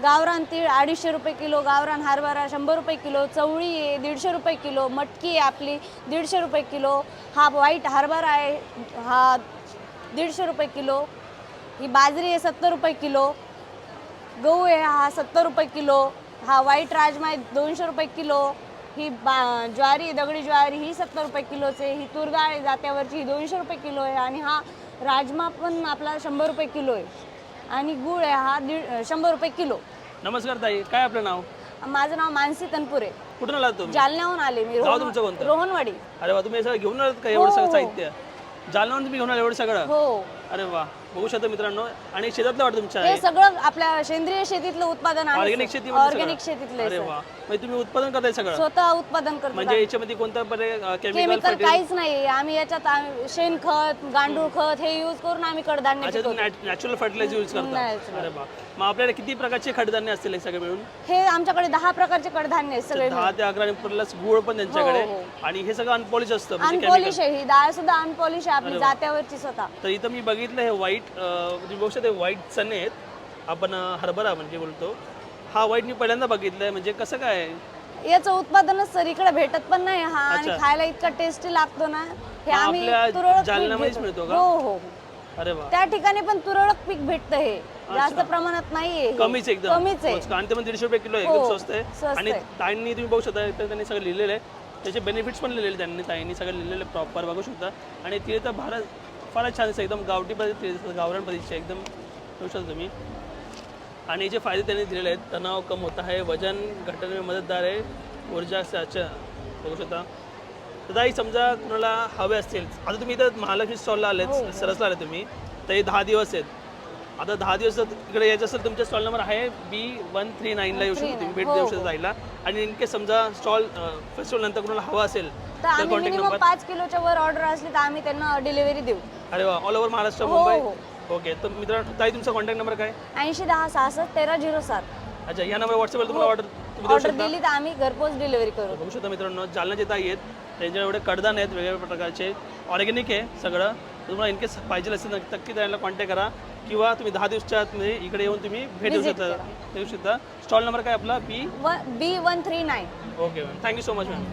गावरान तीळ 250 रुपये किलो, गावरान हरभरा 100 रुपये किलो, चवळी आहे 150 रुपये किलो, मटकी आहे आपली 150 रुपये किलो, हा व्हाईट हरभरा आहे हा 150 रुपये किलो, ही बाजरी आहे 70 रुपये किलो, गहू आहे हा 70 रुपये किलो, हा व्हाईट राजमा आहे 200 रुपये किलो, ही ज्वारी दगडी ज्वारी ही 70 रुपये किलोचे, ही तूर डाळ आहे जात्यावरची ही 200 रुपये किलो आहे आणि हा राजमा पण आपला 100 रुपये किलो आहे आणि गूळ आहे हा 100 रुपये किलो. नमस्कार ताई, काय आपलं नाव? माझं नाव मानसी तनपुरे, कुठून आलात तुम्ही? जालन्याहून आले मी. गाव तुमचं कोणतं? रोहनवाडी. अरे वा, तुम्ही हे सगळं घेऊन आलात का एवढं सगळं साहित्य? जालन्याहून तुम्ही घेऊन आला एवढं सगळं? हो. अरे वा, बघू शकता मित्रांनो. आणि शेतातलं वाटतं तुमच्या? हे सगळं आपल्या सेंद्रिय शेतीतलं उत्पादन आहे. ऑर्गॅनिक शेती? ऑर्गॅनिक शेतीतलं. अरे वा, म्हणजे तुम्ही उत्पादन करताय सगळं? स्वतः उत्पादन करतो. म्हणजे याच्यामध्ये कोणता केमिकल काहीच नाही. आम्ही याच्यात शेणखत, गांडूळ खत हे यूज करून आम्ही कडधान्य पिकवतो. नॅचरल फर्टिलायझर यूज करता? अरे वा, मग आपल्याला किती प्रकारचे कडधान्य असतील हे सगळे मिळून? हे आमच्याकडे 10 प्रकारचे कडधान्य आहेत सगळे. 10 ते 11 प्लस गुळ पण त्यांच्याकडे. आणि हे सगळं अनपॉलिश असतं? अनपॉलिश आहे. ही डाळ सुद्धा अनपॉलिश आहे आपली जात्यावरची स्वतः. तर इथं मी बघितलं हे व्हाईट बघू शकता व्हाईट चणे आहेत, आपण हरभरा म्हणजे बोलतो. हा व्हाईट मी पहिल्यांदा बघितलंय, म्हणजे कसं काय? याचं उत्पादनच सर इकडे भेटत पण नाही हा, आणि खायला इतका टेस्टी लागतो ना. हे आम्ही तुरळक जालन्यामध्येच मिळतो का? हो हो. अरे वा, त्या ठिकाणी पण तुरळक पीक भेटतं. हे जास्त प्रमाणात नाहीये, कमीच एकदम कमीच आहे. आणि ते पण 150 रुपये किलो एकदम स्वस्त आहे. आणि ताईंनी तुम्ही बघू शकता त्यांनी सगळं लिहिलेलं आहे, त्याचे बेनिफिट्स पण लिहिलेले त्यांनी, ताईंनी सगळं लिहिलेलं प्रॉपर बघू शकता. आणि ते तर फारच छान आहे, एकदम गावठी पद्धती, गावरान पद्धतीचे एकदम बघू शकता तुम्ही. आणि जे फायदे त्यांनी दिलेले आहेत, तणाव कम होता है, वजन घटने में मदतदार आहे, ऊर्जा अच्छा बघू शकता. तर ताई समजा कुणाला हवे असतील, आता तुम्ही इथं महालक्ष्मी स्टॉलला आलेत, सरसला आले तुम्ही, तर हे 10 दिवस आहेत. आता 10 दिवस इकडे यायचं असेल, तुमचा स्टॉल नंबर आहे B139ला येऊ शकतो तुम्ही, भेट देऊ शकता जायला. आणि इनकेस समजा स्टॉल फेस्टिवल नंतर कुणाला हवा असेल तर आम्ही मिनिमम 5 किलोच्या वर ऑर्डर असली तर आम्ही त्यांना डिलिव्हरी देऊ. अरे वा, all over Maharashtra, Mumbai? Okay. तर मित्रांनो, ताई तुमचा कॉन्टॅक्ट नंबर काय? 8010661307. अच्छा, या नंबर व्हॉट्सअपवर तुम्हाला ऑर्डर दिली तर आम्ही घरपोच डिलिव्हरी करू. बघू शकता मित्रांनो, जालन्याचे ताई आहेत, त्यांच्या एवढे कडधान आहेत वेगवेगळ्या प्रकारचे, ऑर्गॅनिक आहे सगळं. तुम्हाला इनकेस पाहिजे असेल नक्की त्यांना कॉन्टॅक्ट करा, किंवा तुम्ही 10 दिवसाच्या आतमध्ये इकडे येऊन तुम्ही भेट देऊ शकता. स्टॉल नंबर काय आपला? B139. Okay ma'am, thank you so much ma'am.